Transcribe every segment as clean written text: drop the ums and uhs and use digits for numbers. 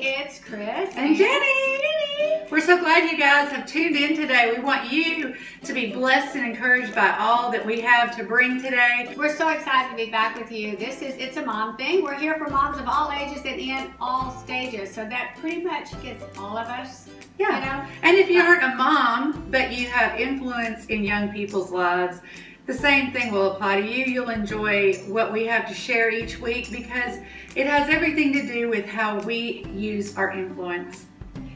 it's Chrys and Jenny. We're so glad you guys have tuned in today. We want you to be blessed and encouraged by all that we have to bring today. We're so excited to be back with you. It's a mom thing. We're here for moms of all ages and in all stages. So that pretty much gets all of us. Yeah. You know? And if you aren't a mom, but you have influence in young people's lives, the same thing will apply to you. You'll enjoy what we have to share each week because it has everything to do with how we use our influence.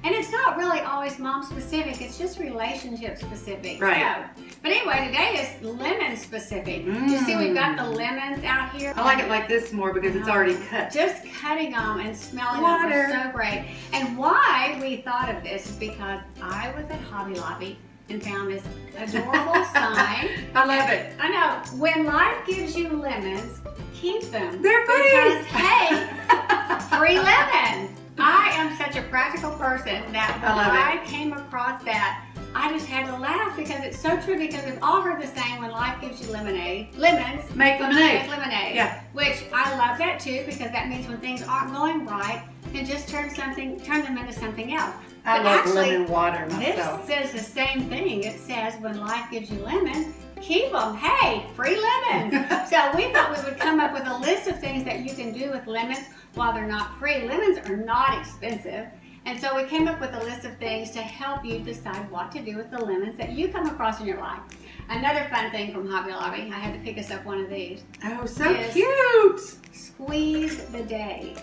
And it's not really always mom specific, it's just relationship specific. Right. So, but anyway, today is lemon specific. You see we've got the lemons out here. I like it like this more because it's already cut. Just cutting them and smelling them is so great. And why we thought of this is because I was at Hobby Lobby and found this adorable sign. I love it. I know. When life gives you lemons, keep them. They're free. Because, hey, free lemons. I am such a practical person that when I came across that, I just had to laugh because it's so true, because we've all heard the saying, when life gives you lemons, make lemonade. Make lemonade. Yeah. Which I love that too, because that means when things aren't going right, then just turn them into something else. I love lemon water myself. This says the same thing. It says when life gives you lemons, keep them. Hey, free lemons. So we thought we would come up with a list of things that you can do with lemons while they're not free. Lemons are not expensive. And so we came up with a list of things to help you decide what to do with the lemons that you come across in your life. Another fun thing from Hobby Lobby, I had to pick us up one of these. Oh, so cute. Squeeze the day.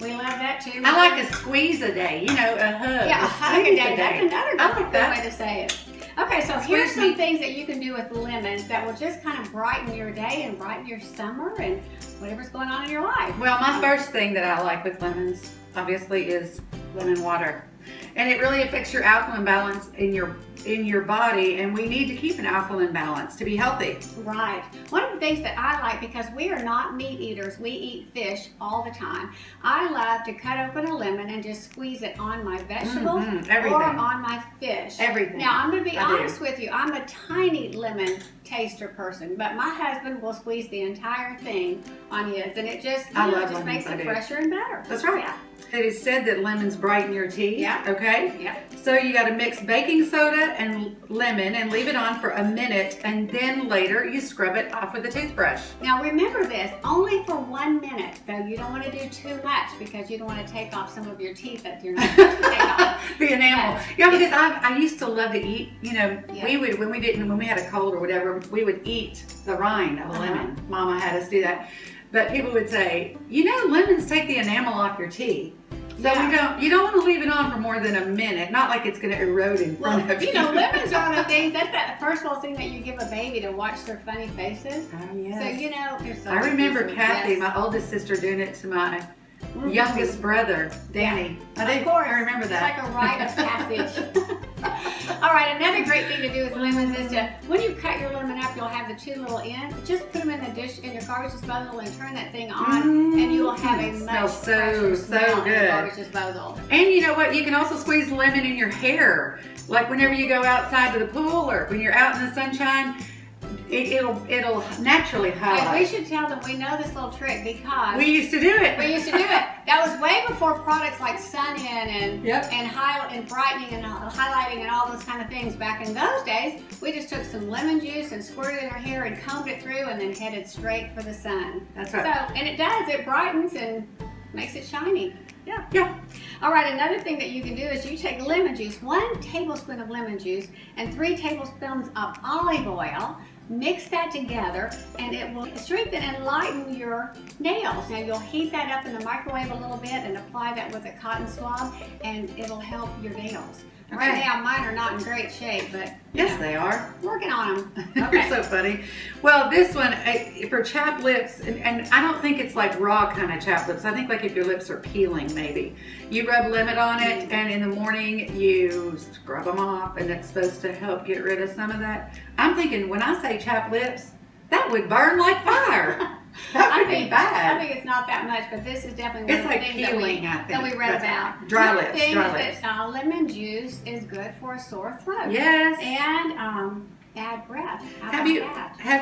We love that too. I like a squeeze a day, you know, a hug. Yeah, a hug a day. That's another good way to say it. Okay, so here's some things that you can do with lemons that will just kind of brighten your day and brighten your summer and whatever's going on in your life. Well, my first thing that I like with lemons, obviously, is lemon water. And it really affects your alkaline balance in your body, and we need to keep an alkaline balance to be healthy. Right. One of the things that I like, because we are not meat eaters, we eat fish all the time. I love to cut open a lemon and just squeeze it on my vegetables or on my fish. Everything. Now, I'm going to be honest with you. I'm a tiny lemon taster person, but my husband will squeeze the entire thing on his, and it just, just makes it fresher and better. That's right. Yeah. It is said that lemons brighten your teeth. Yeah. Okay? Yeah. So you got to mix baking soda and lemon and leave it on for a minute, and then later you scrub it off with a toothbrush. Now remember this, only for 1 minute, though. You don't want to do too much because you don't want to take off some of your teeth that you're not supposed to take off. The enamel. Yeah, because I used to love to eat, you know, we would, when we had a cold or whatever, we would eat the rind of a lemon. Mama had us do that. But people would say, you know, lemons take the enamel off your teeth. So you don't want to leave it on for more than a minute. Not like it's going to erode in front of you. You know, lemons are one of the things, that's that first little thing that you give a baby to watch their funny faces. Oh, yes. So, you know, I remember Kathy, my oldest sister, doing it to my youngest brother, Danny. Of course. I remember that. It's like a rite of passage. All right, another great thing to do with lemons is to, when you cut your lemon up, you'll have the two little ends. Just put them in the dish, in your garbage disposal, and turn that thing on, and you will have a much fresher smell in the garbage disposal. And you know what? You can also squeeze lemon in your hair. Like whenever you go outside to the pool or when you're out in the sunshine, it'll naturally highlight. And we should tell them we know this little trick because we used to do it. We used to do it. That was way before products like Sun In and brightening and highlighting and all those kind of things. Back in those days, we just took some lemon juice and squirted it in our hair and combed it through and then headed straight for the sun. That's right. So, and it does. It brightens and makes it shiny. Yeah. Yeah. All right, another thing that you can do is you take lemon juice, 1 tablespoon of lemon juice and 3 tablespoons of olive oil. Mix that together and it will strengthen and lighten your nails. Now you'll heat that up in the microwave a little bit and apply that with a cotton swab and it'll help your nails. Right now mine are not in great shape, but yes, they are. Working on them. Okay. You're so funny. Well, this one for chapped lips, and I don't think it's like raw kind of chapped lips. I think like if your lips are peeling, maybe you rub lemon on it, and in the morning you scrub them off, and it's supposed to help get rid of some of that. I'm thinking when I say chapped lips, that would burn like fire. That would be bad. I think it's not that much, but this is definitely one of the things that we read about. Dry lips. That lemon juice is good for a sore throat. Yes. And bad breath. Have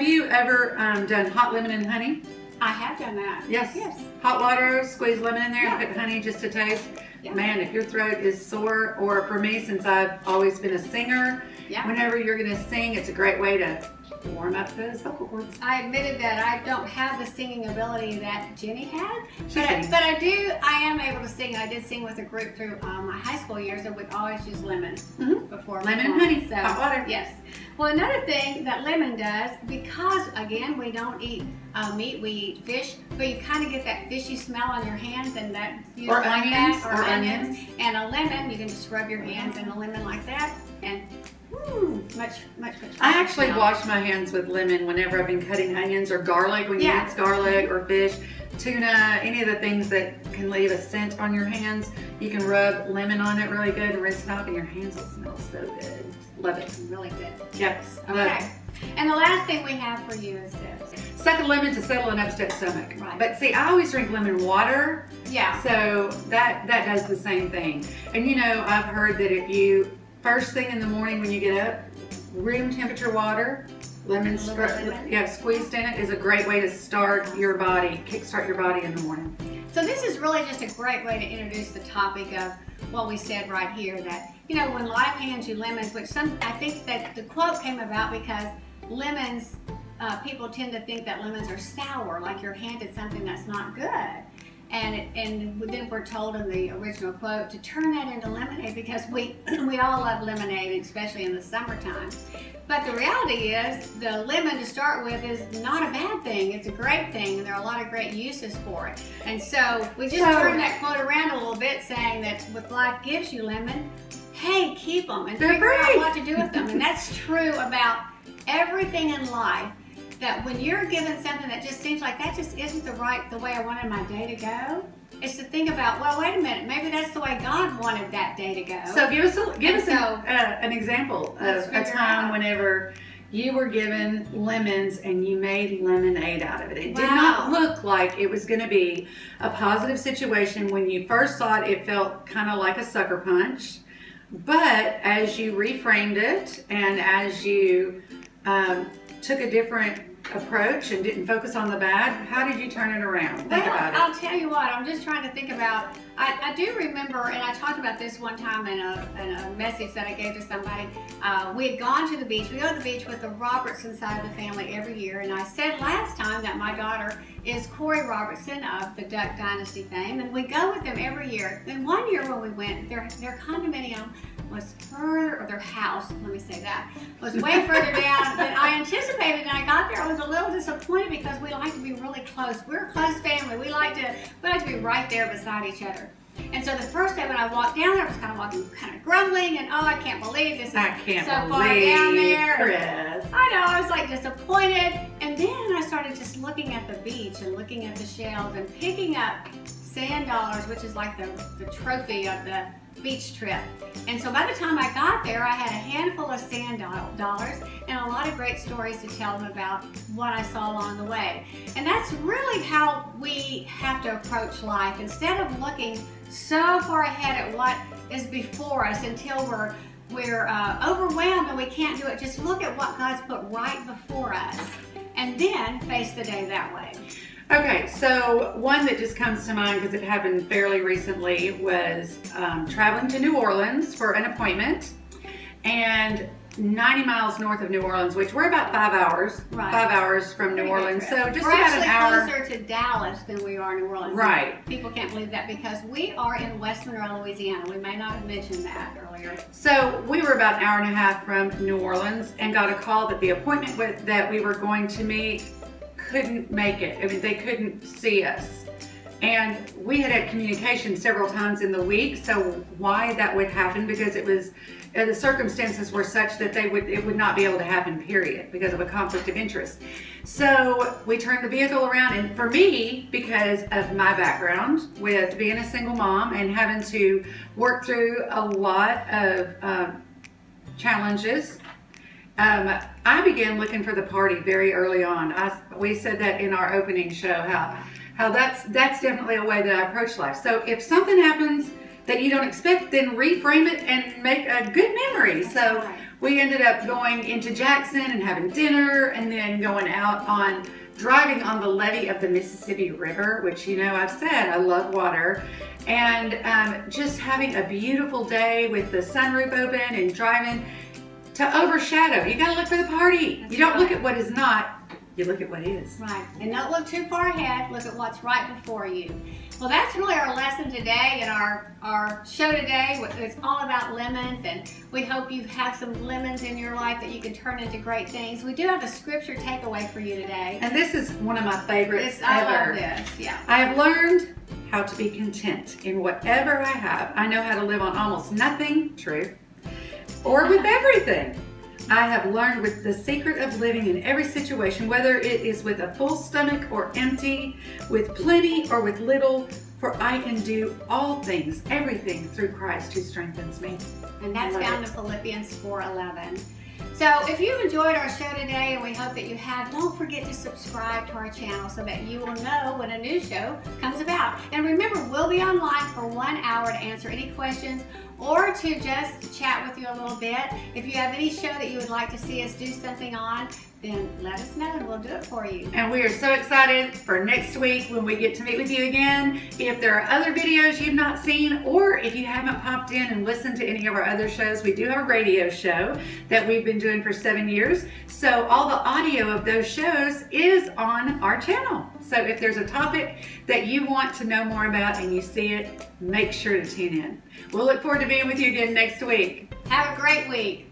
you ever done hot lemon and honey? I have done that. Yes. Yes. Hot water, squeeze lemon in there, Yeah. and put honey just to taste. Yeah. Man, if your throat is sore, or for me, since I've always been a singer, Yeah. whenever you're going to sing, it's a great way to warm up those vocal cords. I admitted that I don't have the singing ability that Jenny had, She sings. but I am able to sing. I did sing with a group through my high school years, and we'd always use lemon before. Lemon and honey, So, hot water. Yes. Well, another thing that lemon does, because again, we don't eat meat, we eat fish, but you kind of get that fishy smell on your hands, and that you Or don't like onions, that, or onions. And a lemon, you can just rub your hands in a lemon like that, and much. I actually smell. wash my hands with lemon whenever I've been cutting onions or garlic, when you Yeah. mix garlic or fish, tuna, any of the things that can leave a scent on your hands. You can rub lemon on it really good and rinse it off, and your hands will smell so good. Love it. Really good. Yes. Love Okay. it. And the last thing we have for you is this. Suck a lemon to settle an upset stomach. Right. But see, I always drink lemon water, Yeah. so that does the same thing. And you know, I've heard that if you, first thing in the morning when you get up, room temperature water, lemon, squeezed in it is a great way to start your body, kickstart your body in the morning. So this is really just a great way to introduce the topic of what we said right here, that, you know, when life hands you lemons, which I think that the quote came about because lemons, people tend to think that lemons are sour, like you're handed something that's not good. And then we're told in the original quote to turn that into lemonade, because we all love lemonade, especially in the summertime. But the reality is, the lemon to start with is not a bad thing. It's a great thing, and there are a lot of great uses for it. And so we just turned that quote around a little bit, saying that if life gives you lemon, hey, keep them and figure out what to do with them. And that's true about everything in life. That when you're given something that just seems like that just isn't the way I wanted my day to go, it's to think about, well, wait a minute, maybe that's the way God wanted that day to go. So give us an example of a time whenever you were given lemons and you made lemonade out of it. It did not look like it was going to be a positive situation. When you first saw it, it felt kind of like a sucker punch. But as you reframed it, and as you took a different approach and didn't focus on the bad, how did you turn it around? Think about it. I'll tell you what, I'm just trying to think about, I do remember, and I talked about this one time in a message that I gave to somebody. We had gone to the beach. We go to the beach with the Robertson side of the family every year, and I said last time that my daughter is Corey Robertson of the Duck Dynasty fame, and we go with them every year. And one year when we went, their condominium was further, or their house, let me say that, was way further down than I anticipated. And I got there, I was a little disappointed, because we like to be really close. We're a close family. We like to be right there beside each other. And so the first day when I walked down there, I was kind of grumbling, and oh, I can't believe this is so far down there. Chrys. I know, I was like disappointed. And then I started just looking at the beach and looking at the shells and picking up sand dollars, which is like the trophy of the beach trip. And so by the time I got there, I had a handful of sand dollars and a lot of great stories to tell them about what I saw along the way. And that's really how we have to approach life. Instead of looking so far ahead at what is before us until we're overwhelmed and we can't do it, just look at what God's put right before us and then face the day that way. Okay, so one that just comes to mind because it happened fairly recently was traveling to New Orleans for an appointment, and 90 miles north of New Orleans, which we're about 5 hours, 5 hours from New Orleans, so just about an hour. We're actually closer to Dallas than we are New Orleans. Right. People can't believe that because we are in West Monroe, Louisiana. We may not have mentioned that earlier. So we were about an hour and a half from New Orleans and got a call that the appointment that we were going to meet couldn't make it. I mean, they couldn't see us. And we had communication several times in the week, so why that would happen, because it was, the circumstances were such that it would not be able to happen, period, because of a conflict of interest. So we turned the vehicle around, and for me, because of my background with being a single mom and having to work through a lot of challenges, I began looking for the party very early on. We said that in our opening show, how that's definitely a way that I approach life. So if something happens that you don't expect, then reframe it and make a good memory. So we ended up going into Jackson and having dinner, and then going out on driving on the levee of the Mississippi River, which, you know, I've said I love water, and just having a beautiful day with the sunroof open and driving to overshadow. You gotta look for the party. That's you don't right. look at what is not, you look at what is. Right, and don't look too far ahead, look at what's right before you. Well, that's really our lesson today and our show today. It's all about lemons, and we hope you have some lemons in your life that you can turn into great things. We do have a scripture takeaway for you today. And this is one of my favorites I ever. love this, yeah. I have learned how to be content in whatever I have. I know how to live on almost nothing, true, or with everything. I have learned with the secret of living in every situation, whether it is with a full stomach or empty, with plenty or with little, for I can do all things, everything through Christ who strengthens me. And that's found in Philippians 4:11. So if you've enjoyed our show today, and we hope that you have, don't forget to subscribe to our channel so that you will know when a new show comes about. And remember, we'll be online for 1 hour to answer any questions or to just chat with you a little bit. If you have any show that you would like to see us do something on, then let us know and we'll do it for you. And we are so excited for next week when we get to meet with you again. If there are other videos you've not seen, or if you haven't popped in and listened to any of our other shows, we do have a radio show that we've been doing for 7 years. So all the audio of those shows is on our channel. So if there's a topic that you want to know more about and you see it, make sure to tune in. We'll look forward to being with you again next week. Have a great week.